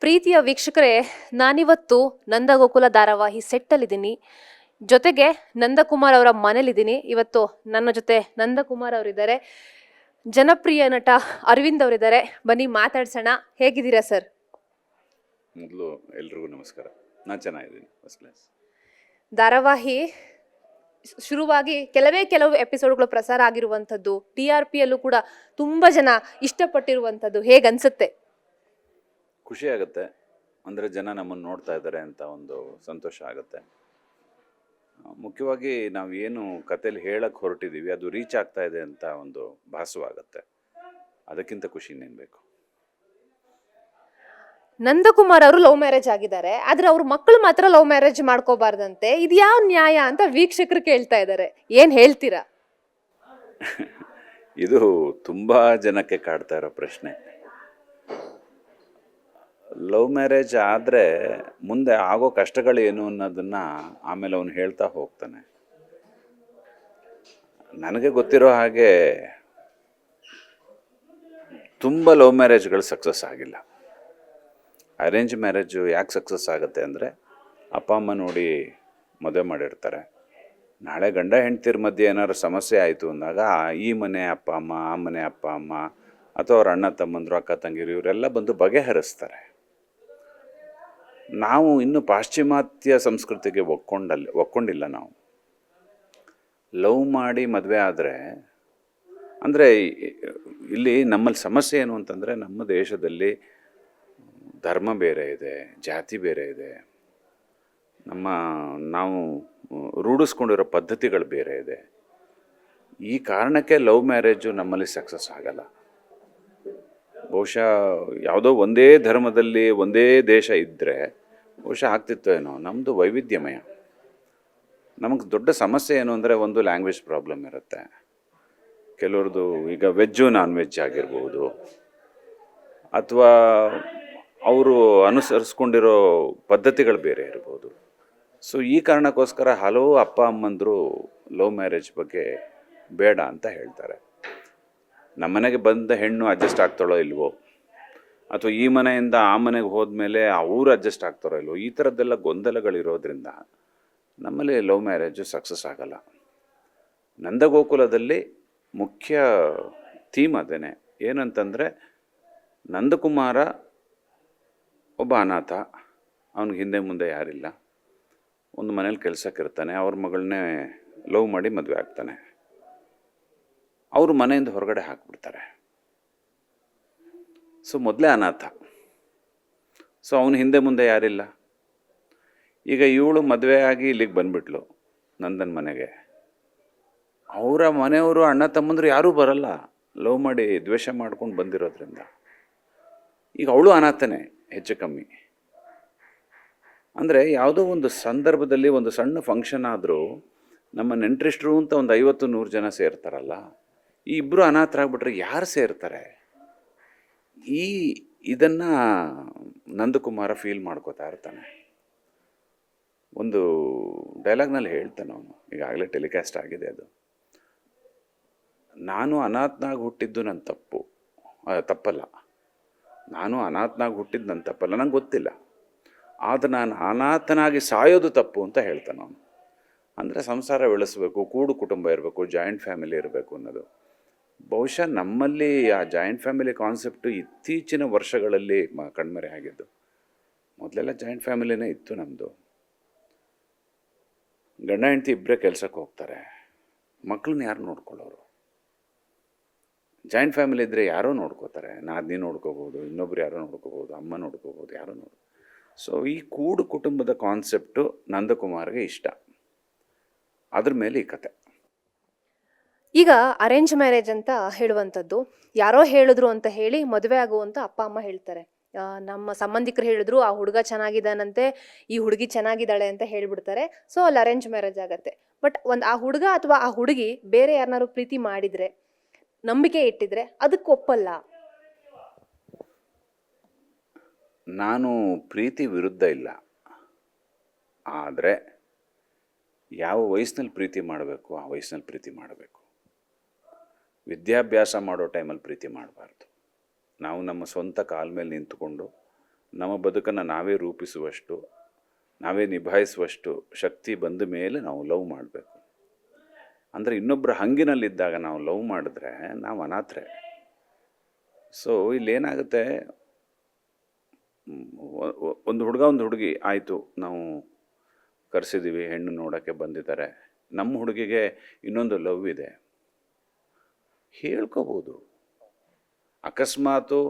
ಪ್ರೀತಿಯ ವೀಕ್ಷಕರೇ, ನಾನಿವತ್ತು ನಂದಗೋಕುಲ ಧಾರಾವಾಹಿ ಸೆಟ್ಟಲ್ಲಿದ್ದೀನಿ. ಜೊತೆಗೆ ನಂದಕುಮಾರ್ ಅವರ ಮನೇಲಿದ್ದೀನಿ. ಇವತ್ತು ನನ್ನ ಜೊತೆ ನಂದಕುಮಾರ್ ಅವರಿದ್ದಾರೆ, ಜನಪ್ರಿಯ ನಟ ಅರವಿಂದ್ ಅವರಿದ್ದಾರೆ. ಬನ್ನಿ ಮಾತಾಡ್ಸೋಣ. ಹೇಗಿದ್ದೀರಾ ಸರ್? ಮೊದಲು ಎಲ್ರಿಗೂ ನಮಸ್ಕಾರ. ನಾನು ಚೆನ್ನಾಗಿದ್ದೀನಿ, ಫಸ್ಟ್ ಕ್ಲಾಸ್. ಧಾರಾವಾಹಿ ಶುರುವಾಗಿ ಕೆಲವು ಎಪಿಸೋಡ್ಗಳು ಪ್ರಸಾರ ಆಗಿರುವಂಥದ್ದು, TRP ಯಲ್ಲೂ ಕೂಡ ತುಂಬ ಜನ ಇಷ್ಟಪಟ್ಟಿರುವಂಥದ್ದು. ಹೇಗನ್ಸುತ್ತೆ? ಖುಷಿ ಆಗುತ್ತೆ, ಅಂದರೆ ಜನ ನಮ್ಮನ್ನು ನೋಡ್ತಾ ಇದ್ದಾರೆ ಅಂತ ಒಂದು ಸಂತೋಷ ಆಗುತ್ತೆ. ಮುಖ್ಯವಾಗಿ ನಾವು ಏನು ಕಥೆಯಲ್ಲಿ ಹೇಳಕ್ಕೆ ಹೊರಟಿದ್ದೀವಿ ಅದು ರೀಚ್ ಆಗ್ತಾ ಇದೆ ಅಂತ ಒಂದು ಭಾಸವಾಗುತ್ತೆ. ಅದಕ್ಕಿಂತ ಖುಷಿ ಇನ್ನೇನು ಬೇಕು. ನಂದಕುಮಾರ್ ಅವರು ಲವ್ ಮ್ಯಾರೇಜ್ ಆಗಿದ್ದಾರೆ, ಆದ್ರೆ ಅವ್ರ ಮಕ್ಕಳು ಮಾತ್ರ ಲವ್ ಮ್ಯಾರೇಜ್ ಮಾಡ್ಕೋಬಾರ್ದಂತೆ. ಇದು ಯಾವ ನ್ಯಾಯ ಅಂತ ವೀಕ್ಷಕರು ಕೇಳ್ತಾ ಇದ್ದಾರೆ. ಏನ್ ಹೇಳ್ತೀರಾ? ಇದು ತುಂಬ ಜನಕ್ಕೆ ಕಾಡ್ತಾ ಇರೋ ಪ್ರಶ್ನೆ. ಲವ್ ಮ್ಯಾರೇಜ್ ಆದರೆ ಮುಂದೆ ಆಗೋ ಕಷ್ಟಗಳೇನು ಅನ್ನೋದನ್ನು ಆಮೇಲೆ ಅವನು ಹೇಳ್ತಾ ಹೋಗ್ತಾನೆ. ನನಗೆ ಗೊತ್ತಿರೋ ಹಾಗೆ ತುಂಬ ಲವ್ ಮ್ಯಾರೇಜ್ಗಳು ಸಕ್ಸಸ್ ಆಗಿಲ್ಲ. ಅರೇಂಜ್ ಮ್ಯಾರೇಜು ಯಾಕೆ ಸಕ್ಸಸ್ ಆಗುತ್ತೆ ಅಂದರೆ, ಅಪ್ಪ ಅಮ್ಮ ನೋಡಿ ಮದುವೆ ಮಾಡಿರ್ತಾರೆ. ನಾಳೆ ಗಂಡ ಹೆಂಡ್ತಿರ ಮಧ್ಯೆ ಏನಾದ್ರು ಸಮಸ್ಯೆ ಆಯಿತು ಅಂದಾಗ ಈ ಮನೆ ಅಪ್ಪ ಅಮ್ಮ, ಆ ಮನೆ ಅಪ್ಪ ಅಮ್ಮ, ಅಥವಾ ಅವ್ರ ಅಣ್ಣ ತಮ್ಮಂದರು, ಅಕ್ಕ ತಂಗಿರು ಇವರೆಲ್ಲ ಬಂದು ಬಗೆಹರಿಸ್ತಾರೆ. ನಾವು ಇನ್ನು ಪಾಶ್ಚಿಮಾತ್ಯ ಸಂಸ್ಕೃತಿಗೆ ಒಕ್ಕೊಂಡಿಲ್ಲ. ನಾವು ಲವ್ ಮಾಡಿ ಮದುವೆ ಆದರೆ, ಅಂದರೆ ಇಲ್ಲಿ ನಮ್ಮಲ್ಲಿ ಸಮಸ್ಯೆ ಏನು ಅಂತಂದರೆ, ನಮ್ಮ ದೇಶದಲ್ಲಿ ಧರ್ಮ ಬೇರೆ ಇದೆ, ಜಾತಿ ಬೇರೆ ಇದೆ, ನಾವು ರೂಢಿಸ್ಕೊಂಡಿರೋ ಪದ್ಧತಿಗಳು ಬೇರೆ ಇದೆ. ಈ ಕಾರಣಕ್ಕೆ ಲವ್ ಮ್ಯಾರೇಜು ನಮ್ಮಲ್ಲಿ ಸಕ್ಸಸ್ ಆಗಲ್ಲ. ಬಹುಶಃ ಯಾವುದೋ ಒಂದೇ ಧರ್ಮದಲ್ಲಿ ಒಂದೇ ದೇಶ ಇದ್ದರೆ ಬಹುಶಃ ಆಗ್ತಿತ್ತು ಏನೋ. ನಮ್ಮದು ವೈವಿಧ್ಯಮಯ. ನಮಗೆ ದೊಡ್ಡ ಸಮಸ್ಯೆ ಏನು ಅಂದರೆ, ಒಂದು ಲ್ಯಾಂಗ್ವೇಜ್ ಪ್ರಾಬ್ಲಮ್ ಇರುತ್ತೆ. ಕೆಲವ್ರದ್ದು ಈಗ ವೆಜ್ಜು ನಾನ್ ವೆಜ್ ಆಗಿರ್ಬೋದು, ಅಥವಾ ಅವರು ಅನುಸರಿಸ್ಕೊಂಡಿರೋ ಪದ್ಧತಿಗಳು ಬೇರೆ ಇರ್ಬೋದು. ಸೊ ಈ ಕಾರಣಕ್ಕೋಸ್ಕರ ಹಲವು ಅಪ್ಪ ಅಮ್ಮಂದರು ಲವ್ ಮ್ಯಾರೇಜ್ ಬಗ್ಗೆ ಬೇಡ ಅಂತ ಹೇಳ್ತಾರೆ. ನಮ್ಮನೆಗೆ ಬಂದ ಹೆಣ್ಣು ಅಡ್ಜಸ್ಟ್ ಆಗ್ತಾಳೋ ಇಲ್ವೋ, ಅಥವಾ ಈ ಮನೆಯಿಂದ ಆ ಮನೆಗೆ ಹೋದ್ಮೇಲೆ ಅವರು ಅಡ್ಜಸ್ಟ್ ಆಗ್ತಾರೋ ಇಲ್ವೋ, ಈ ಥರದ್ದೆಲ್ಲ ಗೊಂದಲಗಳಿರೋದ್ರಿಂದ ನಮ್ಮಲ್ಲಿ ಲವ್ ಮ್ಯಾರೇಜು ಸಕ್ಸಸ್ ಆಗಲ್ಲ. ನಂದಗೋಕುಲದಲ್ಲಿ ಮುಖ್ಯ ಥೀಮ್ ಅದೇನೆ. ಏನಂತಂದರೆ, ನಂದಕುಮಾರ ಒಬ್ಬ ಅನಾಥ. ಅವನಿಗೆ ಹಿಂದೆ ಮುಂದೆ ಯಾರಿಲ್ಲ. ಒಂದು ಮನೇಲಿ ಕೆಲಸಕ್ಕಿರ್ತಾನೆ. ಅವ್ರ ಮಗಳನ್ನೇ ಲವ್ ಮಾಡಿ ಮದುವೆ ಆಗ್ತಾನೆ. ಅವರು ಮನೆಯಿಂದ ಹೊರಗಡೆ ಹಾಕಿಬಿಡ್ತಾರೆ. ಸೊ ಮೊದಲೇ ಅನಾಥ. ಸೊ ಅವನು ಹಿಂದೆ ಮುಂದೆ ಯಾರಿಲ್ಲ. ಈಗ ಇವಳು ಮದುವೆ ಆಗಿ ಇಲ್ಲಿಗೆ ಬಂದುಬಿಟ್ಲು ನಂದನ ಮನೆಗೆ. ಅವರ ಮನೆಯವರು ಅಣ್ಣ ತಮ್ಮಂದರು ಯಾರೂ ಬರಲ್ಲ, ಲವ್ ಮಾಡಿ ದ್ವೇಷ ಮಾಡ್ಕೊಂಡು ಬಂದಿರೋದ್ರಿಂದ. ಈಗ ಅವಳು ಅನಾಥನೇ ಹೆಚ್ಚು ಕಮ್ಮಿ. ಅಂದರೆ ಯಾವುದೋ ಒಂದು ಸಂದರ್ಭದಲ್ಲಿ ಒಂದು ಸಣ್ಣ ಫಂಕ್ಷನ್ ಆದರೂ ನಮ್ಮ ನೆಂಟರಿಷ್ಟರು ಅಂತ ಒಂದು 50-100 ಜನ ಸೇರ್ತಾರಲ್ಲ, ಈ ಇಬ್ಬರು ಅನಾಥರಾಗ್ಬಿಟ್ರೆ ಯಾರು ಸೇರ್ತಾರೆ? ಇದನ್ನು ನಂದಕುಮಾರ ಫೀಲ್ ಮಾಡ್ಕೋತಾ ಇರ್ತಾನೆ. ಒಂದು ಡೈಲಾಗ್ನಲ್ಲಿ ಹೇಳ್ತಾನೆ ಅವನು, ಈಗಾಗಲೇ ಟೆಲಿಕಾಸ್ಟ್ ಆಗಿದೆ ಅದು. ನಾನು ಅನಾಥನಾಗಿ ಹುಟ್ಟಿದ್ದು ನನ್ನ ತಪ್ಪಲ್ಲ. ನಾನು ಅನಾಥನಾಗಿ ಹುಟ್ಟಿದ್ದು ನನ್ನ ತಪ್ಪಲ್ಲ, ನಂಗೆ ಗೊತ್ತಿಲ್ಲ. ಆದರೆ ನಾನು ಅನಾಥನಾಗಿ ಸಾಯೋದು ತಪ್ಪು ಅಂತ ಹೇಳ್ತಾನೆ ಅವನು. ಅಂದರೆ ಸಂಸಾರ ಬೆಳೆಸಬೇಕು, ಕೂಡು ಕುಟುಂಬ ಇರಬೇಕು, ಜಾಯಿಂಟ್ ಫ್ಯಾಮಿಲಿ ಇರಬೇಕು ಅನ್ನೋದು. ಬಹುಶಃ ನಮ್ಮಲ್ಲಿ ಆ ಜಾಯಿಂಟ್ ಫ್ಯಾಮಿಲಿ ಕಾನ್ಸೆಪ್ಟು ಇತ್ತೀಚಿನ ವರ್ಷಗಳಲ್ಲಿ ಕಣ್ಮರೆ ಆಗಿದ್ದು. ಮೊದಲೆಲ್ಲ ಜಾಯಿಂಟ್ ಫ್ಯಾಮಿಲಿನೇ ಇತ್ತು ನಮ್ಮದು. ಗಂಡ ಹೆಂಡತಿ ಇಬ್ಬರೇ ಕೆಲಸಕ್ಕೆ ಹೋಗ್ತಾರೆ, ಮಕ್ಕಳನ್ನ ಯಾರು ನೋಡ್ಕೊಳ್ಳೋರು? ಜಾಯಿಂಟ್ ಫ್ಯಾಮಿಲಿ ಇದ್ದರೆ ಯಾರೋ ನೋಡ್ಕೋತಾರೆ. ನಾದಿನಿ ನೋಡ್ಕೋಬೋದು, ಇನ್ನೊಬ್ರು ಯಾರೋ ನೋಡ್ಕೋಬೋದು, ಅಮ್ಮ ನೋಡ್ಕೋಬೋದು, ಯಾರೋ ಸೊ ಈ ಕೂಡು ಕುಟುಂಬದ ಕಾನ್ಸೆಪ್ಟು ನಂದಕುಮಾರ್ಗೆ ಇಷ್ಟ. ಅದ್ರ ಮೇಲೆ ಈ ಕತೆ. ಈಗ ಅರೇಂಜ್ ಮ್ಯಾರೇಜ್ ಅಂತ ಹೇಳುವಂಥದ್ದು, ಯಾರೋ ಹೇಳಿದ್ರು ಅಂತ ಹೇಳಿ ಮದುವೆ ಆಗುವಂತ ಅಪ್ಪ ಅಮ್ಮ ಹೇಳ್ತಾರೆ. ನಮ್ಮ ಸಂಬಂಧಿಕರು ಹೇಳಿದ್ರು ಆ ಹುಡುಗ ಚೆನ್ನಾಗಿದ್ದಾನಂತೆ, ಈ ಹುಡುಗಿ ಚೆನ್ನಾಗಿದ್ದಾಳೆ ಅಂತ ಹೇಳ್ಬಿಡ್ತಾರೆ. ಸೊ ಅಲ್ಲಿ ಅರೇಂಜ್ ಮ್ಯಾರೇಜ್ ಆಗತ್ತೆ. ಬಟ್ ಆ ಹುಡುಗ ಅಥವಾ ಆ ಹುಡುಗಿ ಬೇರೆ ಯಾರನ್ನಾರು ಪ್ರೀತಿ ಮಾಡಿದ್ರೆ, ನಂಬಿಕೆ ಇಟ್ಟಿದ್ರೆ ಅದಕ್ಕೆ ಒಪ್ಪಲ್ಲ. ನಾನು ಪ್ರೀತಿ ವಿರುದ್ಧ ಇಲ್ಲ, ಆದರೆ ಯಾವ ವಯಸ್ಸಿನಲ್ಲಿ ಪ್ರೀತಿ ಮಾಡಬೇಕು ಆ ವಯಸ್ಸಿನಲ್ಲಿ ಪ್ರೀತಿ ಮಾಡಬೇಕು. ವಿದ್ಯಾಭ್ಯಾಸ ಮಾಡೋ ಟೈಮಲ್ಲಿ ಪ್ರೀತಿ ಮಾಡಬಾರ್ದು. ನಾವು ನಮ್ಮ ಸ್ವಂತ ಕಾಲ ಮೇಲೆ ನಿಂತುಕೊಂಡು ನಮ್ಮ ಬದುಕನ್ನು ನಾವೇ ರೂಪಿಸುವಷ್ಟು, ನಾವೇ ನಿಭಾಯಿಸುವಷ್ಟು ಶಕ್ತಿ ಬಂದ ಮೇಲೆ ನಾವು ಲವ್ ಮಾಡಬೇಕು. ಅಂದರೆ ಇನ್ನೊಬ್ಬರ ಹಂಗಿನಲ್ಲಿದ್ದಾಗ ನಾವು ಲವ್ ಮಾಡಿದ್ರೆ ನಾವು ಅನಾಥರೆ. ಸೊ ಇಲ್ಲೇನಾಗುತ್ತೆ, ಒಂದು ಹುಡುಗ ಒಂದು ಹುಡುಗಿ ಆಯಿತು, ನಾವು ಕರೆಸಿದ್ದೀವಿ, ಹೆಣ್ಣು ನೋಡೋಕ್ಕೆ ಬಂದಿದ್ದಾರೆ, ನಮ್ಮ ಹುಡುಗಿಗೆ ಇನ್ನೊಂದು ಲವ್ ಇದೆ, ಹೇಳ್ಕೋಬೋದು. ಅಕಸ್ಮಾತು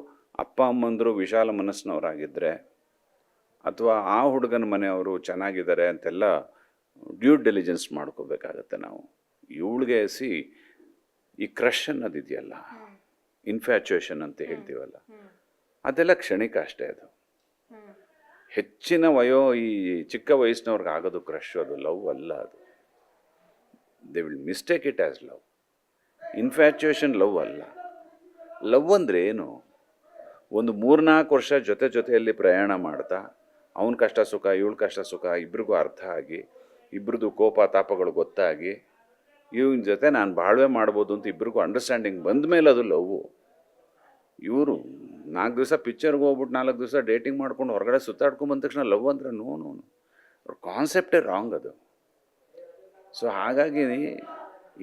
ಅಪ್ಪ ಅಮ್ಮಂದರು ವಿಶಾಲ ಮನಸ್ಸಿನವರಾಗಿದ್ದರೆ ಅಥವಾ ಆ ಹುಡುಗನ ಮನೆಯವರು ಚೆನ್ನಾಗಿದ್ದಾರೆ ಅಂತೆಲ್ಲ ಡ್ಯೂ ಡಿಲಿಜೆನ್ಸ್ ಮಾಡ್ಕೋಬೇಕಾಗತ್ತೆ ನಾವು. ಇವಳಿಗೆ ಈ ಕ್ರಷ್ ಅನ್ನೋದಿದೆಯಲ್ಲ, ಇನ್ಫ್ಯಾಚುಯೇಷನ್ ಅಂತ ಹೇಳ್ತೀವಲ್ಲ, ಅದೆಲ್ಲ ಕ್ಷಣಿಕ ಅಷ್ಟೇ. ಅದು ಹೆಚ್ಚಿನ ಈ ಚಿಕ್ಕ ವಯಸ್ಸಿನವ್ರಿಗೆ ಆಗೋದು ಕ್ರಶ್, ಅದು ಲವ್ ಅಲ್ಲ. ಅದು they will mistake it as love. Infatuation love ಅಲ್ಲ. ಲವ್ ಅಂದರೆ ಏನು? ಒಂದು 3-4 ವರ್ಷ ಜೊತೆಯಲ್ಲಿ ಪ್ರಯಾಣ ಮಾಡ್ತಾ ಅವನ ಕಷ್ಟ ಸುಖ ಇವಳ ಕಷ್ಟ ಸುಖ ಇಬ್ರಿಗೂ ಅರ್ಥ ಆಗಿ, ಇಬ್ರದ್ದು ಕೋಪ ತಾಪಗಳು ಗೊತ್ತಾಗಿ, ಇವನ ಜೊತೆ ನಾನು ಬಾಳ್ವೆ ಮಾಡ್ಬೋದು ಅಂತ ಇಬ್ರಿಗೂ ಅಂಡರ್ಸ್ಟ್ಯಾಂಡಿಂಗ್ ಬಂದ ಮೇಲೆ ಅದು ಲವ್ವು. ಇವರು 4 ದಿವಸ ಪಿಕ್ಚರ್ಗೆ ಹೋಗ್ಬಿಟ್ಟು 4 ದಿವಸ ಡೇಟಿಂಗ್ ಮಾಡ್ಕೊಂಡು ಹೊರಗಡೆ ಸುತ್ತಾಡ್ಕೊಂಡು ಬಂದ ತಕ್ಷಣ ಲವ್ ಅಂದರೆ ನೋ, ಅವ್ರ ಕಾನ್ಸೆಪ್ಟೇ ರಾಂಗ್ ಅದು. ಸೊ ಹಾಗಾಗಿ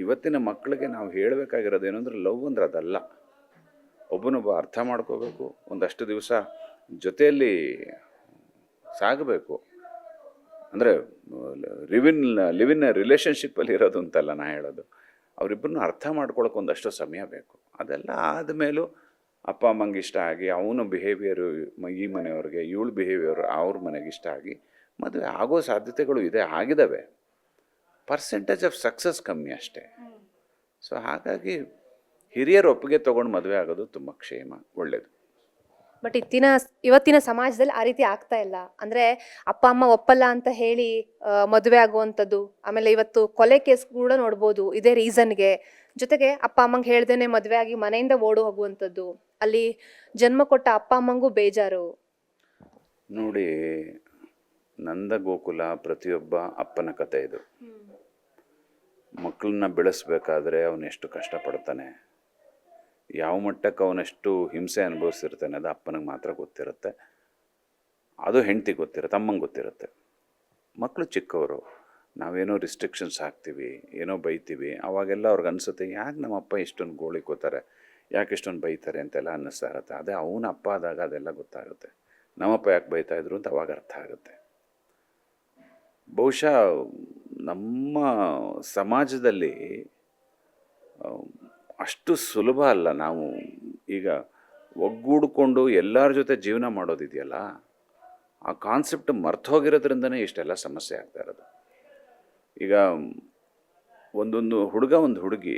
ಇವತ್ತಿನ ಮಕ್ಕಳಿಗೆ ನಾವು ಹೇಳಬೇಕಾಗಿರೋದು ಏನಂದ್ರೆ, ಲವ್ ಅಂದ್ರೆ ಅದಲ್ಲ. ಒಬ್ಬನೊಬ್ಬ ಅರ್ಥ ಮಾಡ್ಕೋಬೇಕು, ಒಂದಷ್ಟು ದಿವಸ ಜೊತೆಯಲ್ಲಿ ಸಾಗಬೇಕು. ಅಂದರೆ ಲಿವಿನ್ ರಿಲೇಷನ್ಶಿಪ್ಪಲ್ಲಿ ಇರೋದು ಅಂತಲ್ಲ ನಾ ಹೇಳೋದು, ಅವರಿಬ್ಬರನ್ನ ಅರ್ಥ ಮಾಡ್ಕೊಳಕ್ಕೆ ಒಂದಷ್ಟು ಸಮಯ ಬೇಕು. ಅದೆಲ್ಲ ಆದಮೇಲೂ ಅಪ್ಪ ಅಮ್ಮಂಗೆ ಇಷ್ಟ ಆಗಿ, ಅವನ ಬಿಹೇವಿಯರು ಈ ಮನೆಯವ್ರಿಗೆ, ಇವಳ ಬಿಹೇವಿಯರು ಅವ್ರ ಮನೆಗೆ ಇಷ್ಟ ಆಗಿ ಮದುವೆ ಆಗೋ ಸಾಧ್ಯತೆಗಳು ಆಗಿದ್ದಾವೆ. ಪರ್ಸೆಂಟೇಜ್ ಆಫ್ ಸಕ್ಸಸ್ ಕಮ್ಮಿ ಅಷ್ಟೇ. ಸೊ ಹಾಗಾಗಿ ಹಿರಿಯರ ಒಪ್ಪಿಗೆ ತೊಗೊಂಡು ಮದುವೆ ಆಗೋದು ತುಂಬ ಕ್ಷೇಮ, ಒಳ್ಳೆಯದು. ಬಟ್ ಇವತ್ತಿನ ಸಮಾಜದಲ್ಲಿ ಆ ರೀತಿ ಆಗ್ತಾ ಇಲ್ಲ. ಅಂದರೆ ಅಪ್ಪ ಅಮ್ಮ ಒಪ್ಪಲ್ಲ ಅಂತ ಹೇಳಿ ಮದುವೆ ಆಗುವಂಥದ್ದು, ಆಮೇಲೆ ಇವತ್ತು ಕೊಲೆ ಕೇಸ್ ಕೂಡ ನೋಡ್ಬೋದು ಇದೇ ರೀಸನ್ಗೆ. ಜೊತೆಗೆ ಅಪ್ಪ ಅಮ್ಮಂಗೆ ಹೇಳ್ದೇನೆ ಮದುವೆ ಆಗಿ ಮನೆಯಿಂದ ಓಡು ಹೋಗುವಂಥದ್ದು, ಅಲ್ಲಿ ಜನ್ಮ ಕೊಟ್ಟ ಅಪ್ಪ ಅಮ್ಮಂಗೂ ಬೇಜಾರು. ನೋಡಿ, ನಂದ ಗೋಕುಲ ಪ್ರತಿಯೊಬ್ಬ ಅಪ್ಪನ ಕತೆ ಇದು. ಮಕ್ಕಳನ್ನ ಬೆಳೆಸ್ಬೇಕಾದ್ರೆ ಅವನೆಷ್ಟು ಕಷ್ಟಪಡ್ತಾನೆ, ಯಾವ ಮಟ್ಟಕ್ಕೆ ಅವನೆಷ್ಟು ಹಿಂಸೆ ಅನುಭವಿಸಿರ್ತಾನೆ, ಅದು ಅಪ್ಪನಿಗೆ ಮಾತ್ರ ಗೊತ್ತಿರುತ್ತೆ. ಅದು ಹೆಂಡ್ತಿಗೆ ಗೊತ್ತಿರುತ್ತೆ, ಅಮ್ಮಂಗೆ ಗೊತ್ತಿರುತ್ತೆ. ಮಕ್ಕಳು ಚಿಕ್ಕವರು, ನಾವೇನೋ ರಿಸ್ಟ್ರಿಕ್ಷನ್ಸ್ ಹಾಕ್ತೀವಿ, ಏನೋ ಬೈತೀವಿ, ಅವಾಗೆಲ್ಲ ಅವ್ರಿಗೆ ಅನಿಸುತ್ತೆ, ಯಾಕೆ ನಮ್ಮಪ್ಪ ಇಷ್ಟೊಂದು ಗೋಳಿಕೋತಾರೆ, ಯಾಕೆ ಇಷ್ಟೊಂದು ಬೈತಾರೆ ಅಂತೆಲ್ಲ ಅನ್ನಿಸ್ತಾ ಇರುತ್ತೆ. ಅದೇ ಅವನ ಅಪ್ಪ ಆದಾಗ ಅದೆಲ್ಲ ಗೊತ್ತಾಗುತ್ತೆ. ನಮ್ಮಪ್ಪ ಯಾಕೆ ಬೈತಾಯಿದ್ರು ಅಂತ ಅವಾಗ ಅರ್ಥ ಆಗುತ್ತೆ. ಬಹುಶಃ ನಮ್ಮ ಸಮಾಜದಲ್ಲಿ ಅಷ್ಟು ಸುಲಭ ಅಲ್ಲ. ನಾವು ಈಗ ಒಗ್ಗೂಡಿಕೊಂಡು ಎಲ್ಲರ ಜೊತೆ ಜೀವನ ಮಾಡೋದಿದೆಯಲ್ಲ, ಆ ಕಾನ್ಸೆಪ್ಟ್ ಮರ್ತೋಗಿರೋದ್ರಿಂದನೇ ಇಷ್ಟೆಲ್ಲ ಸಮಸ್ಯೆ ಆಗ್ತಾ ಇರೋದು. ಈಗ ಒಂದು ಹುಡುಗ ಒಂದು ಹುಡುಗಿ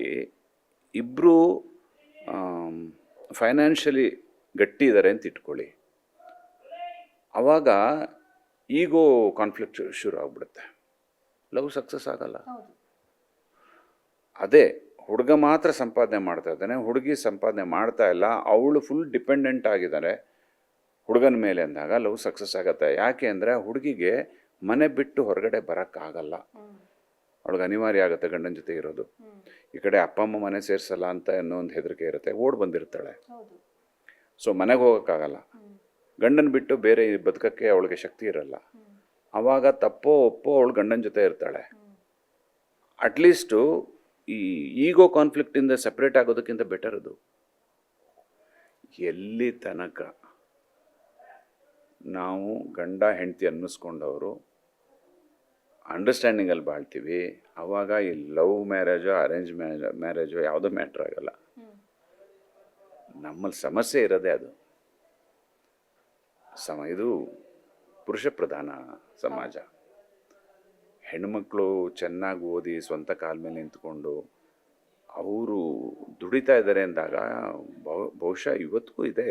ಇಬ್ಬರು ಫೈನಾನ್ಷಿಯಲಿ ಗಟ್ಟಿ ಇದ್ದಾರೆ ಅಂತ ಇಟ್ಕೊಳ್ಳಿ, ಆವಾಗ ಈಗೋ ಕಾನ್ಫ್ಲಿಕ್ಟ್ ಶುರು ಆಗ್ಬಿಡುತ್ತೆ, ಲವ್ ಸಕ್ಸಸ್ ಆಗಲ್ಲ. ಅದೇ ಹುಡುಗ ಮಾತ್ರ ಸಂಪಾದನೆ ಮಾಡ್ತಾ ಇದ್ದಾನೆ, ಹುಡುಗಿ ಸಂಪಾದನೆ ಮಾಡ್ತಾ ಇಲ್ಲ, ಅವಳು ಫುಲ್ ಡಿಪೆಂಡೆಂಟ್ ಆಗಿದ್ದಾರೆ ಹುಡುಗನ ಮೇಲೆ ಅಂದಾಗ ಲವ್ ಸಕ್ಸಸ್ ಆಗುತ್ತೆ. ಯಾಕೆ ಅಂದರೆ ಹುಡುಗಿಗೆ ಮನೆ ಬಿಟ್ಟು ಹೊರಗಡೆ ಬರೋಕ್ಕಾಗಲ್ಲ, ಅವಳಿಗೆ ಅನಿವಾರ್ಯ ಆಗುತ್ತೆ ಗಂಡನ ಜೊತೆ ಇರೋದು. ಈ ಕಡೆ ಅಪ್ಪ ಅಮ್ಮ ಮನೆ ಸೇರಿಸಲ್ಲ ಅಂತ ಅನ್ನೋ ಒಂದು ಹೆದರಿಕೆ ಇರುತ್ತೆ, ಓಡ್ ಬಂದಿರ್ತಾಳೆ. ಸೊ ಮನೆಗೆ ಹೋಗೋಕ್ಕಾಗಲ್ಲ, ಗಂಡನ ಬಿಟ್ಟು ಬೇರೆ ಬದುಕಕ್ಕೆ ಅವಳಿಗೆ ಶಕ್ತಿ ಇರಲ್ಲ. ಆವಾಗ ತಪ್ಪೋ ಒಪ್ಪೋ ಅವಳು ಗಂಡನ ಜೊತೆ ಇರ್ತಾಳೆ. ಅಟ್ಲೀಸ್ಟು ಈ ಈಗೋ ಕಾನ್ಫ್ಲಿಕ್ಟಿಂದ ಸಪ್ರೇಟ್ ಆಗೋದಕ್ಕಿಂತ ಬೆಟರ್ ಅದು. ಎಲ್ಲಿ ತನಕ ನಾವು ಗಂಡ ಹೆಂಡತಿ ಅನ್ನಿಸ್ಕೊಂಡವರು ಅಂಡರ್ಸ್ಟ್ಯಾಂಡಿಂಗಲ್ಲಿ ಬಾಳ್ತೀವಿ, ಆವಾಗ ಈ ಲವ್ ಮ್ಯಾರೇಜೋ ಅರೇಂಜ್ ಮ್ಯಾರೇಜೋ ಯಾವುದೋ ಮ್ಯಾಟ್ರ್ ಆಗಲ್ಲ. ನಮ್ಮಲ್ಲಿ ಸಮಸ್ಯೆ ಇರೋದೇ ಅದು. ಇದು ಪುರುಷ ಪ್ರಧಾನ ಸಮಾಜ. ಹೆಣ್ಮಕ್ಳು ಚೆನ್ನಾಗಿ ಓದಿ ಸ್ವಂತ ಕಾಲ ಮೇಲೆ ನಿಂತ್ಕೊಂಡು ಅವರು ದುಡಿತಾ ಇದ್ದಾರೆ ಅಂದಾಗ ಬಹುಶಃ ಇವತ್ತಿಗೂ ಇದೆ.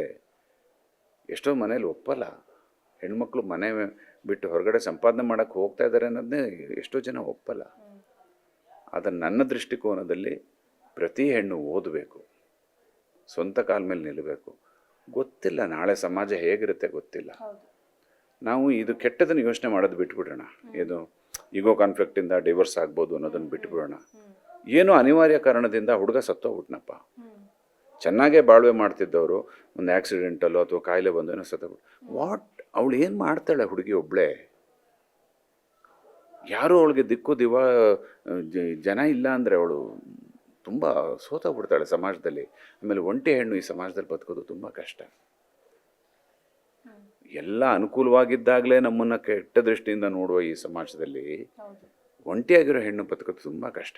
ಎಷ್ಟೋ ಮನೇಲಿ ಒಪ್ಪಲ್ಲ, ಹೆಣ್ಮಕ್ಳು ಮನೆ ಬಿಟ್ಟು ಹೊರಗಡೆ ಸಂಪಾದನೆ ಮಾಡೋಕ್ಕೆ ಹೋಗ್ತಾ ಇದ್ದಾರೆ ಅನ್ನೋದನ್ನೇ ಎಷ್ಟೋ ಜನ ಒಪ್ಪಲ್ಲ. ಆದರೆ ನನ್ನ ದೃಷ್ಟಿಕೋನದಲ್ಲಿ ಪ್ರತಿ ಹೆಣ್ಣು ಓದಬೇಕು, ಸ್ವಂತ ಕಾಲ ಮೇಲೆ ನಿಲ್ಲಬೇಕು. ಗೊತ್ತಿಲ್ಲ ನಾಳೆ ಸಮಾಜ ಹೇಗಿರುತ್ತೆ ಗೊತ್ತಿಲ್ಲ. ನಾವು ಇದು ಕೆಟ್ಟದನ್ನು ಯೋಚನೆ ಮಾಡೋದು ಬಿಟ್ಬಿಡೋಣ. ಏನು ಈಗೋ ಕಾನ್ಫ್ಲಿಕ್ಟಿಂದ ಡಿವೋರ್ಸ್ ಆಗ್ಬೋದು ಅನ್ನೋದನ್ನು ಬಿಟ್ಬಿಡೋಣ. ಏನೋ ಅನಿವಾರ್ಯ ಕಾರಣದಿಂದ ಹುಡುಗ ಸತ್ತೋಗ್ಬಿಟ್ನಪ್ಪ, ಚೆನ್ನಾಗೇ ಬಾಳ್ವೆ ಮಾಡ್ತಿದ್ದವರು ಒಂದು ಆಕ್ಸಿಡೆಂಟಲ್ಲೋ ಅಥವಾ ಕಾಯಿಲೆ ಬಂದು ಏನೋ ಸತ್ತೋಗ್ಬಿಟ್ಟು, ವಾಟ್ ಅವಳು ಏನು ಮಾಡ್ತಾಳೆ ಹುಡುಗಿ ಒಬ್ಬಳೇ, ಯಾರೂ ಅವಳಿಗೆ ದಿಕ್ಕು ಜನ ಇಲ್ಲ ಅಂದರೆ ಅವಳು ತುಂಬ ಸೋತೋಗ್ಬಿಡ್ತಾಳೆ ಸಮಾಜದಲ್ಲಿ. ಆಮೇಲೆ ಒಂಟಿ ಹೆಣ್ಣು ಈ ಸಮಾಜದಲ್ಲಿ ಬದುಕೋದು ತುಂಬ ಕಷ್ಟ. ಎಲ್ಲ ಅನುಕೂಲವಾಗಿದ್ದಾಗಲೇ ನಮ್ಮನ್ನು ಕೆಟ್ಟ ದೃಷ್ಟಿಯಿಂದ ನೋಡುವ ಈ ಸಮಾಜದಲ್ಲಿ ಒಂಟಿಯಾಗಿರೋ ಹೆಣ್ಣು ಬದುಕೋದು ತುಂಬ ಕಷ್ಟ.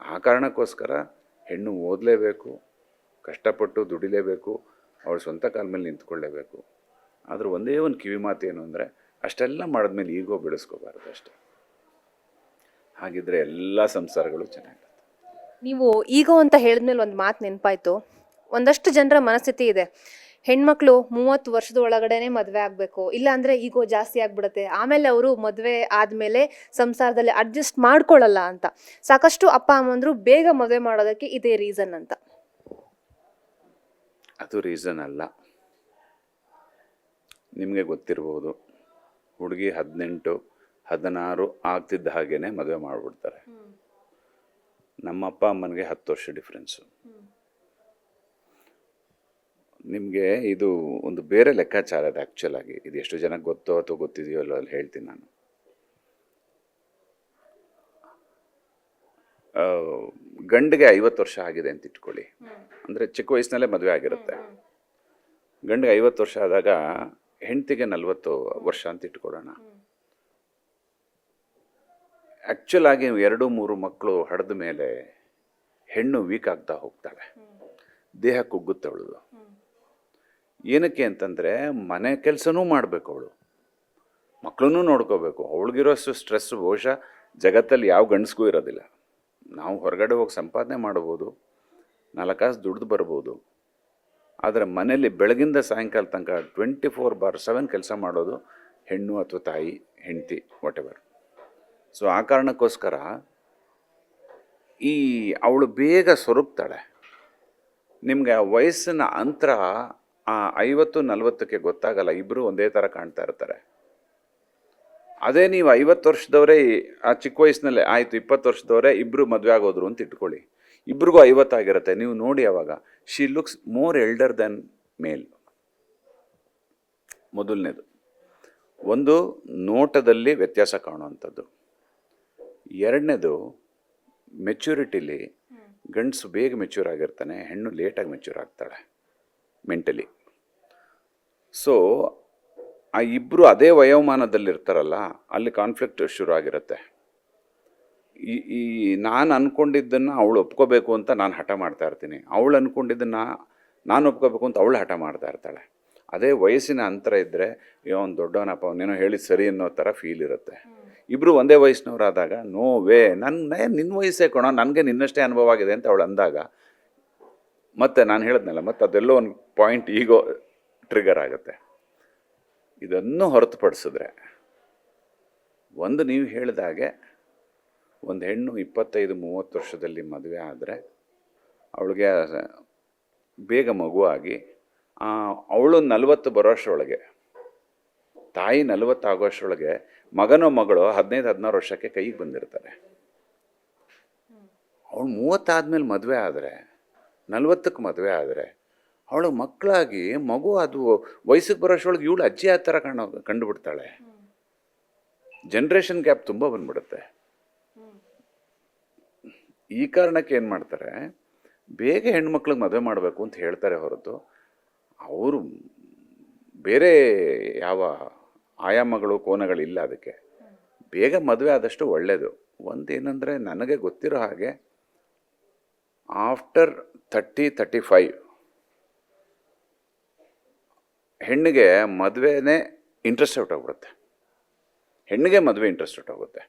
ಆ ಕಾರಣಕ್ಕೋಸ್ಕರ ಹೆಣ್ಣು ಓದಲೇಬೇಕು, ಕಷ್ಟಪಟ್ಟು ದುಡಿಲೇಬೇಕು, ಅವಳು ಸ್ವಂತ ಕಾಲ ಮೇಲೆ ನಿಂತ್ಕೊಳ್ಳೇಬೇಕು. ಆದರೂ ಒಂದೇ ಒಂದು ಕಿವಿ ಮಾತು ಏನು ಅಂದರೆ, ಅಷ್ಟೆಲ್ಲ ಮಾಡಿದ್ಮೇಲೆ ಈಗೋ ಬೆಳೆಸ್ಕೋಬಾರ್ದು ಅಷ್ಟೆ. ಹಾಗಿದ್ರೆ ಎಲ್ಲ ಸಂಸಾರಗಳು ಚೆನ್ನಾಗಿರುತ್ತೆ. ನೀವು ಈಗೋ ಅಂತ ಹೇಳಿದ್ಮೇಲೆ ಒಂದು ಮಾತು ನೆನಪಾಯ್ತು. ಒಂದಷ್ಟು ಜನರ ಮನಸ್ಥಿತಿ ಇದೆ, ಹೆಣ್ಮಕ್ಳು 30 ವರ್ಷದ ಒಳಗಡೆನೆ ಮದುವೆ ಆಗಬೇಕು, ಇಲ್ಲ ಅಂದರೆ ಈಗೋ ಜಾಸ್ತಿ ಆಗ್ಬಿಡುತ್ತೆ, ಆಮೇಲೆ ಅವರು ಮದುವೆ ಆದಮೇಲೆ ಸಂಸಾರದಲ್ಲಿ ಅಡ್ಜಸ್ಟ್ ಮಾಡ್ಕೊಳ್ಳಲ್ಲ ಅಂತ. ಸಾಕಷ್ಟು ಅಪ್ಪ ಅಮ್ಮಂದ್ರು ಬೇಗ ಮದುವೆ ಮಾಡೋದಕ್ಕೆ ಇದೇ ರೀಸನ್ ಅಂತ. ಅದು ರೀಸನ್ ಅಲ್ಲ. ನಿಮಗೆ ಗೊತ್ತಿರ್ಬೋದು, ಹುಡುಗಿ 18, 16 ಆಗ್ತಿದ್ದ ಹಾಗೇನೆ ಮದುವೆ ಮಾಡಿಬಿಡ್ತಾರೆ. ನಮ್ಮ ಅಪ್ಪ ಅಮ್ಮನಿಗೆ 10 ವರ್ಷ ಡಿಫ್ರೆನ್ಸು. ನಿಮಗೆ ಇದು ಒಂದು ಬೇರೆ ಲೆಕ್ಕಾಚಾರ ಇದೆ ಆ್ಯಕ್ಚುಲಾಗಿ. ಇದು ಎಷ್ಟು ಜನಕ್ಕೆ ಗೊತ್ತೋ ಅಥವಾ ಗೊತ್ತಿದೆಯೋ ಅಲ್ಲೋ ಅಲ್ಲಿ ಹೇಳ್ತೀನಿ ನಾನು. ಗಂಡಿಗೆ 50 ವರ್ಷ ಆಗಿದೆ ಅಂತ ಇಟ್ಕೊಳ್ಳಿ, ಅಂದರೆ ಚಿಕ್ಕ ವಯಸ್ಸಿನಲ್ಲೇ ಮದುವೆ ಆಗಿರುತ್ತೆ. ಗಂಡಿಗೆ 50 ವರ್ಷ ಆದಾಗ ಹೆಂಡತಿಗೆ 40 ವರ್ಷ ಅಂತ ಇಟ್ಕೊಳ್ಳೋಣ. ಆ್ಯಕ್ಚುಲಾಗಿ 2-3 ಮಕ್ಕಳು ಹಡೆದ ಮೇಲೆ ಹೆಣ್ಣು ವೀಕ್ ಆಗ್ತಾ ಹೋಗ್ತಾಳೆ, ದೇಹ ಕುಗ್ಗುತ್ತವಳು. ಏನಕ್ಕೆ ಅಂತಂದರೆ ಮನೆ ಕೆಲಸನೂ ಮಾಡಬೇಕು ಅವಳು, ಮಕ್ಕಳನ್ನೂ ನೋಡ್ಕೋಬೇಕು. ಅವಳಿಗಿರೋಷ್ಟು ಸ್ಟ್ರೆಸ್ ಬಹುಶಃ ಜಗತ್ತಲ್ಲಿ ಯಾವ ಗಂಡಸ್ಗೂ ಇರೋದಿಲ್ಲ. ನಾವು ಹೊರಗಡೆ ಹೋಗಿ ಸಂಪಾದನೆ ಮಾಡ್ಬೋದು, 4 ಕಾಸು ದುಡ್ದು ಬರ್ಬೋದು, ಆದರೆ ಮನೇಲಿ ಬೆಳಗಿಂದ ಸಾಯಂಕಾಲ ತನಕ 24/7 ಕೆಲಸ ಮಾಡೋದು ಹೆಣ್ಣು ಅಥವಾ ತಾಯಿ, ಹೆಂಡತಿ, ವಾಟೆವರ್. ಸೊ ಆ ಕಾರಣಕ್ಕೋಸ್ಕರ ಅವಳು ಬೇಗ ಸೊರಗ್ತಾಳೆ. ನಿಮಗೆ ಆ ವಯಸ್ಸಿನ ಅಂತರ ಆ 50-40ಕ್ಕೆ ಗೊತ್ತಾಗಲ್ಲ, ಇಬ್ಬರು ಒಂದೇ ಥರ ಕಾಣ್ತಾ ಇರ್ತಾರೆ. ಅದೇ ನೀವು 50 ವರ್ಷದವರೇ ಆ ಚಿಕ್ಕ ವಯಸ್ಸಿನಲ್ಲೇ ಆಯಿತು, 20 ವರ್ಷದವರೇ ಇಬ್ಬರು ಮದುವೆ ಆಗೋದ್ರು ಅಂತ ಇಟ್ಕೊಳ್ಳಿ, ಇಬ್ರಿಗೂ 50 ಆಗಿರುತ್ತೆ. ನೀವು ನೋಡಿ ಅವಾಗ she looks more elder than male. ಮೊದಲನೇದು, ಒಂದು ನೋಟದಲ್ಲಿ ವ್ಯತ್ಯಾಸ ಕಾಣುವಂಥದ್ದು. ಎರಡನೇದು, ಮೆಚ್ಯೂರಿಟಿಲಿ ಗಂಡಸು ಬೇಗ ಮೆಚ್ಯೂರ್ ಆಗಿರ್ತಾನೆ, ಹೆಣ್ಣು ಲೇಟಾಗಿ ಮೆಚ್ಯೂರ್ ಆಗ್ತಾಳೆ ಮೆಂಟಲಿ. ಸೊ ಆ ಇಬ್ಬರು ಅದೇ ವಯೋಮಾನದಲ್ಲಿರ್ತಾರಲ್ಲ, ಅಲ್ಲಿ ಕಾನ್ಫ್ಲಿಕ್ಟ್ ಶುರು ಆಗಿರುತ್ತೆ. ಈ ನಾನು ಅಂದ್ಕೊಂಡಿದ್ದನ್ನು ಅವಳು ಒಪ್ಕೋಬೇಕು ಅಂತ ನಾನು ಹಠ ಮಾಡ್ತಾ ಇರ್ತೀನಿ, ಅವಳು ಅಂದ್ಕೊಂಡಿದ್ದನ್ನು ನಾನು ಒಪ್ಕೋಬೇಕು ಅಂತ ಅವಳು ಹಠ ಮಾಡ್ತಾ ಇರ್ತಾಳೆ. ಅದೇ ವಯಸ್ಸಿನ ಅಂತರ ಇದ್ದರೆ ಒಂದು ದೊಡ್ಡವನಪ್ಪ ಅವನೇನೋ ಹೇಳಿದ ಸರಿ ಅನ್ನೋ ಥರ ಫೀಲ್ ಇರುತ್ತೆ. ಇಬ್ಬರು ಒಂದೇ ವಯಸ್ಸಿನವರಾದಾಗ ನೋ ವೇ, ನಿನ್ನ ವಯಸ್ಸೇ ಕೊಡೋ, ನನಗೆ ನಿನ್ನಷ್ಟೇ ಅನುಭವ ಆಗಿದೆ ಅಂತ ಅವಳು ಅಂದಾಗ ಮತ್ತೆ ನಾನು ಹೇಳಿದ್ನಲ್ಲ, ಮತ್ತೆ ಅದೆಲ್ಲೋ ಒಂದು ಪಾಯಿಂಟ್ ಈಗೋ ಟ್ರಿಗರ್ ಆಗುತ್ತೆ. ಇದನ್ನು ಹೊರತುಪಡಿಸಿದ್ರೆ, ಒಂದು ನೀವು ಹೇಳಿದಾಗೆ ಒಂದು ಹೆಣ್ಣು 25-30 ವರ್ಷದಲ್ಲಿ ಮದುವೆ ಆದರೆ ಅವಳಿಗೆ ಬೇಗ ಮಗುವಾಗಿ ಅವಳು 40 ಬರೋಷ್ಟರೊಳಗೆ, ತಾಯಿ 40 ಆಗೋಷ್ಟರೊಳಗೆ ಮಗನೋ ಮಗಳು 15-16 ವರ್ಷಕ್ಕೆ ಕೈಗೆ ಬಂದಿರ್ತಾರೆ. ಅವಳು 30 ಆದಮೇಲೆ ಮದುವೆ ಆದರೆ, 40ಕ್ಕೆ ಮದುವೆ ಆದರೆ ಅವಳು ಮಕ್ಕಳಾಗಿ ಮಗು ಅದು ವಯಸ್ಸಿಗೆ ಬರೋಷ್ಟರೊಳಗೆ ಇವಳು ಅಜ್ಜಿ ಆ ಥರ ಕಂಡುಬಿಡ್ತಾಳೆ. ಜನ್ರೇಷನ್ ಗ್ಯಾಪ್ ತುಂಬ ಬಂದ್ಬಿಡುತ್ತೆ. ಈ ಕಾರಣಕ್ಕೆ ಏನು ಮಾಡ್ತಾರೆ, ಬೇಗ ಹೆಣ್ಮಕ್ಳಿಗೆ ಮದುವೆ ಮಾಡಬೇಕು ಅಂತ ಹೇಳ್ತಾರೆ ಹೊರತು ಅವರು ಬೇರೆ ಯಾವ ಆಯಾಮಗಳು ಕೋನಗಳಿಲ್ಲ ಅದಕ್ಕೆ. ಬೇಗ ಮದುವೆ ಆದಷ್ಟು ಒಳ್ಳೆಯದು. ಒಂದೇನೆಂದರೆ, ನನಗೆ ಗೊತ್ತಿರೋ ಹಾಗೆ ಆಫ್ಟರ್ 30-35 ಹೆಣ್ಣಿಗೆ ಮದುವೆನೇ ಇಂಟ್ರೆಸ್ಟ್ ಹೊರಟೋಗ್ಬಿಡುತ್ತೆ. ಹೆಣ್ಣಿಗೆ ಮದುವೆ ಇಂಟ್ರೆಸ್ಟ್ ಹೊರಟೋಗುತ್ತೆ.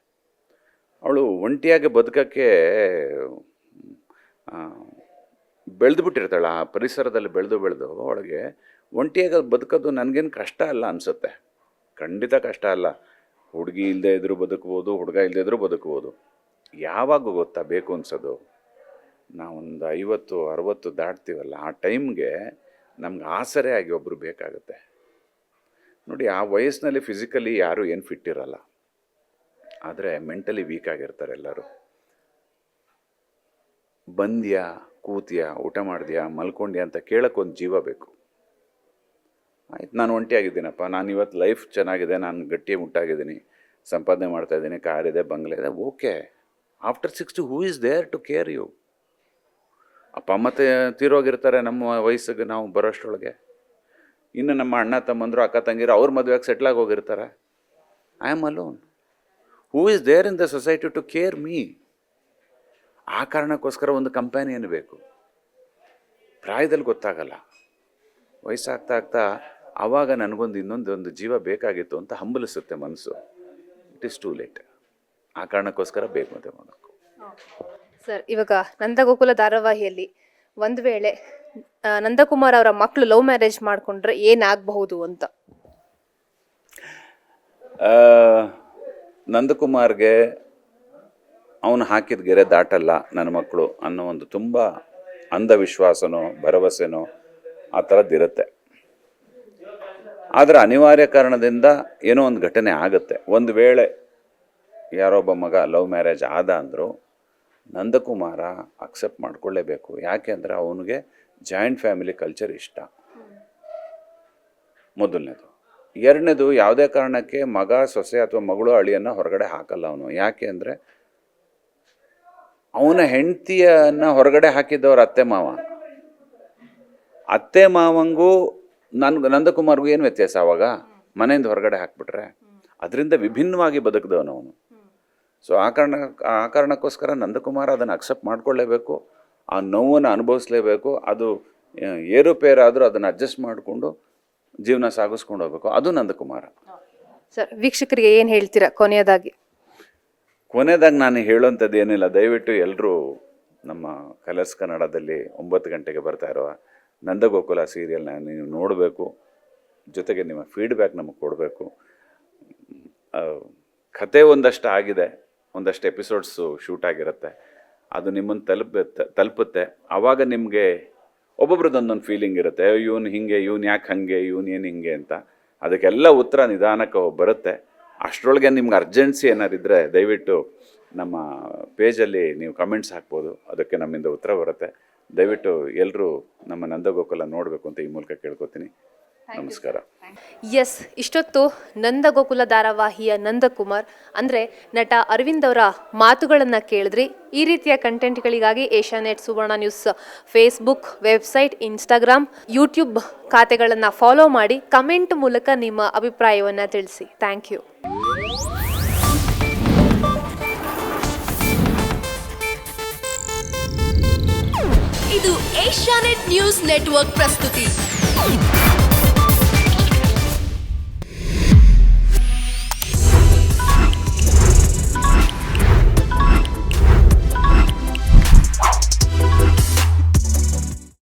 ಅವಳು ಒಂಟಿಯಾಗಿ ಬದುಕೋಕ್ಕೆ ಬೆಳೆದು ಬಿಟ್ಟಿರ್ತಾಳೆ. ಆ ಪರಿಸರದಲ್ಲಿ ಬೆಳೆದು ಅವಳಿಗೆ ಒಂಟಿಯಾಗಿ ಬದುಕೋದು ನನಗೇನು ಕಷ್ಟ ಅಲ್ಲ ಅನಿಸುತ್ತೆ. ಖಂಡಿತ ಕಷ್ಟ ಅಲ್ಲ. ಹುಡುಗಿ ಇಲ್ಲದೆ ಇದ್ರೂ ಬದುಕ್ಬೋದು, ಹುಡುಗ ಇಲ್ಲದೆ ಇದ್ರೂ ಬದುಕ್ಬೋದು. ಯಾವಾಗ ಗೊತ್ತಾ ಬೇಕು ಅನ್ಸೋದು, ನಾವೊಂದು 50-60 ದಾಟ್ತೀವಲ್ಲ, ಆ ಟೈಮ್ಗೆ ನಮ್ಗೆ ಆಸರೆ ಆಗಿ ಒಬ್ಬರು ಬೇಕಾಗುತ್ತೆ. ನೋಡಿ, ಆ ವಯಸ್ಸಿನಲ್ಲಿ ಫಿಸಿಕಲಿ ಯಾರೂ ಏನು ಫಿಟ್ ಇರಲ್ಲ, ಆದರೆ ಮೆಂಟಲಿ ವೀಕ್ ಆಗಿರ್ತಾರೆ ಎಲ್ಲರೂ. ಬಂದ್ಯಾ, ಕೂತ್ಯಾ, ಊಟ ಮಾಡಿದ್ಯಾ, ಮಲ್ಕೊಂಡ್ಯಾ ಅಂತ ಕೇಳೋಕ್ಕೊಂದು ಜೀವ ಬೇಕು. ಆಯ್ತು, ನಾನು ಒಂಟಿಯಾಗಿದ್ದೀನಪ್ಪ, ನಾನು ಇವತ್ತು ಲೈಫ್ ಚೆನ್ನಾಗಿದೆ, ನಾನು ಗಟ್ಟಿ ಮುಟ್ಟಾಗಿದ್ದೀನಿ, ಸಂಪಾದನೆ ಮಾಡ್ತಾಯಿದ್ದೀನಿ, ಕಾರಿದೆ, ಬಂಗ್ಲೆ ಇದೆ, okay. After 60 who is there to care you? ಅಪ್ಪ ಅಮ್ಮ ತೀರೋಗಿರ್ತಾರೆ ನಮ್ಮ ವಯಸ್ಸಿಗೆ ನಾವು ಬರೋಷ್ಟರೊಳಗೆ. ಇನ್ನು ನಮ್ಮ ಅಣ್ಣ ತಮ್ಮಂದರು ಅಕ್ಕ ತಂಗಿರು ಅವ್ರ ಮದುವೆಗೆ ಸೆಟ್ಲಾಗಿ ಹೋಗಿರ್ತಾರೆ. I am alone. Who is there in the society to care me? ಆ ಕಾರಣಕ್ಕೋಸ್ಕರ ಒಂದು ಕಂಪ್ಯಾನಿಯನ್ ಬೇಕು. ಪ್ರಾಯದಲ್ಲಿ ಗೊತ್ತಾಗಲ್ಲ, ವಯಸ್ಸಾಗ್ತಾ ಆಗ್ತಾ ಆವಾಗ ನನಗೊಂದು ಇನ್ನೊಂದು ಜೀವ ಬೇಕಾಗಿತ್ತು ಅಂತ ಹಂಬಲಿಸುತ್ತೆ ಮನಸ್ಸು. It is too late. ಆ ಕಾರಣಕ್ಕೋಸ್ಕರ ಬೇಕು ಮದುವೆ ಮಾಡೋಕ್ಕೂ. ಸರ್, ಇವಾಗ ನಂದಗೋಕುಲ ಧಾರಾವಾಹಿಯಲ್ಲಿ ಒಂದು ವೇಳೆ ನಂದಕುಮಾರ್ ಅವರ ಮಕ್ಕಳು ಲವ್ ಮ್ಯಾರೇಜ್ ಮಾಡಿಕೊಂಡ್ರೆ ಏನಾಗಬಹುದು ಅಂತ? ನಂದಕುಮಾರ್ಗೆ ಅವನು ಹಾಕಿದ ಗೆರೆ ದಾಟಲ್ಲ ನನ್ನ ಮಕ್ಕಳು ಅನ್ನೋ ಒಂದು ತುಂಬ ಅಂಧವಿಶ್ವಾಸನೋ ಭರವಸೆನೋ ಆ ಥರದ್ದಿರುತ್ತೆ. ಆದರೆ ಅನಿವಾರ್ಯ ಕಾರಣದಿಂದ ಏನೋ ಒಂದು ಘಟನೆ ಆಗುತ್ತೆ. ಒಂದು ವೇಳೆ ಯಾರೊಬ್ಬ ಮಗ ಲವ್ ಮ್ಯಾರೇಜ್ ಆದ ಅಂದರು ನಂದಕುಮಾರ ಅಕ್ಸೆಪ್ಟ್ ಮಾಡ್ಕೊಳ್ಳೇಬೇಕು. ಯಾಕೆ ಅಂದರೆ ಅವನಿಗೆ ಜಾಯಿಂಟ್ ಫ್ಯಾಮಿಲಿ ಕಲ್ಚರ್ ಇಷ್ಟ, ಮೊದಲನೇದು. ಎರಡನೇದು, ಯಾವುದೇ ಕಾರಣಕ್ಕೆ ಮಗ ಸೊಸೆ ಅಥವಾ ಮಗಳು ಅಳಿಯನ್ನು ಹೊರಗಡೆ ಹಾಕಲ್ಲ ಅವನು. ಯಾಕೆ ಅಂದರೆ ಅವನ ಹೆಂಡತಿಯನ್ನು ಹೊರಗಡೆ ಹಾಕಿದ್ದವ್ರ ಅತ್ತೆ ಮಾವಂಗೂ ನಂದಕುಮಾರ್ಗೂ ಏನು ವ್ಯತ್ಯಾಸ ಆವಾಗ? ಮನೆಯಿಂದ ಹೊರಗಡೆ ಹಾಕ್ಬಿಟ್ರೆ ಅದರಿಂದ ವಿಭಿನ್ನವಾಗಿ ಬದುಕಿದವನು ಅವನು. ಸೊ ಆ ಕಾರಣಕ್ಕೋಸ್ಕರ ನಂದಕುಮಾರ್ ಅದನ್ನು ಅಕ್ಸೆಪ್ಟ್ ಮಾಡ್ಕೊಳ್ಳೇಬೇಕು, ಆ ನೋವನ್ನು ಅನುಭವಿಸ್ಲೇಬೇಕು. ಅದು ಏರುಪೇರಾದರೂ ಅದನ್ನು ಅಡ್ಜಸ್ಟ್ ಮಾಡಿಕೊಂಡು ಜೀವನ ಸಾಗಿಸ್ಕೊಂಡು ಹೋಗ್ಬೇಕು. ಅದು ನಂದಕುಮಾರ. ಸರ್, ವೀಕ್ಷಕರಿಗೆ ಏನು ಹೇಳ್ತೀರಾ ಕೊನೆಯದಾಗಿ? ನಾನು ಹೇಳುವಂಥದ್ದು ಏನಿಲ್ಲ, ದಯವಿಟ್ಟು ಎಲ್ಲರೂ ನಮ್ಮ ಕಲರ್ಸ್ ಕನ್ನಡದಲ್ಲಿ 9 ಗಂಟೆಗೆ ಬರ್ತಾ ಇರೋ ನಂದಗೋಕುಲ ಸೀರಿಯಲ್ನ ನೀವು ನೋಡಬೇಕು. ಜೊತೆಗೆ ನಿಮ್ಮ ಫೀಡ್ಬ್ಯಾಕ್ ನಮಗೆ ಕೊಡಬೇಕು. ಕತೆ ಒಂದಷ್ಟು ಆಗಿದೆ, ಒಂದಷ್ಟು ಎಪಿಸೋಡ್ಸು ಶೂಟ್ ಆಗಿರುತ್ತೆ, ಅದು ನಿಮ್ಮನ್ನು ತಲುಪುತ್ತೆ. ಆವಾಗ ನಿಮಗೆ ಒಬ್ಬೊಬ್ರದ್ದೊಂದೊಂದು ಫೀಲಿಂಗ್ ಇರುತ್ತೆ, ಇವನು ಹಿಂಗೆ, ಇವನು ಯಾಕೆ ಹಾಗೆ, ಇವನು ಏನು ಹಿಂಗೆ ಅಂತ. ಅದಕ್ಕೆಲ್ಲ ಉತ್ತರ ನಿಧಾನಕ್ಕೆ ಬರುತ್ತೆ. ಅಷ್ಟರೊಳಗೆ ನಿಮ್ಗೆ ಅರ್ಜೆನ್ಸಿ ಏನಾರಿದ್ದರೆ ದಯವಿಟ್ಟು ನಮ್ಮ ಪೇಜಲ್ಲಿ ನೀವು ಕಮೆಂಟ್ಸ್ ಹಾಕ್ಬೋದು, ಅದಕ್ಕೆ ನಮ್ಮಿಂದ ಉತ್ತರ ಬರುತ್ತೆ. ದಯವಿಟ್ಟು ಎಲ್ಲರೂ ನಮ್ಮ ನಂದಗೋಕುಲ ನೋಡಬೇಕು ಅಂತ ಈ ಮೂಲಕ ಕೇಳ್ಕೊತೀನಿ. ನಮಸ್ಕಾರ. ಎಸ್, ಇಷ್ಟೊತ್ತು ನಂದಗೋಕುಲ ಧಾರಾವಾಹಿಯ ನಂದಕುಮಾರ್ ಅಂದರೆ ನಟ ಅರವಿಂದ್ ಅವರ ಮಾತುಗಳನ್ನು ಕೇಳಿದ್ರಿ. ಈ ರೀತಿಯ ಕಂಟೆಂಟ್ಗಳಿಗಾಗಿ Asianet Suvarna news Facebook, website, Instagram, YouTube ಖಾತೆಗಳನ್ನು ಫಾಲೋ ಮಾಡಿ ಕಮೆಂಟ್ ಮೂಲಕ ನಿಮ್ಮ ಅಭಿಪ್ರಾಯವನ್ನು ತಿಳಿಸಿ. Thank you. ಇದು ಏಷ್ಯಾನೆಟ್ ನ್ಯೂಸ್ ನೆಟ್ವರ್ಕ್ ಪ್ರಸ್ತುತಿ.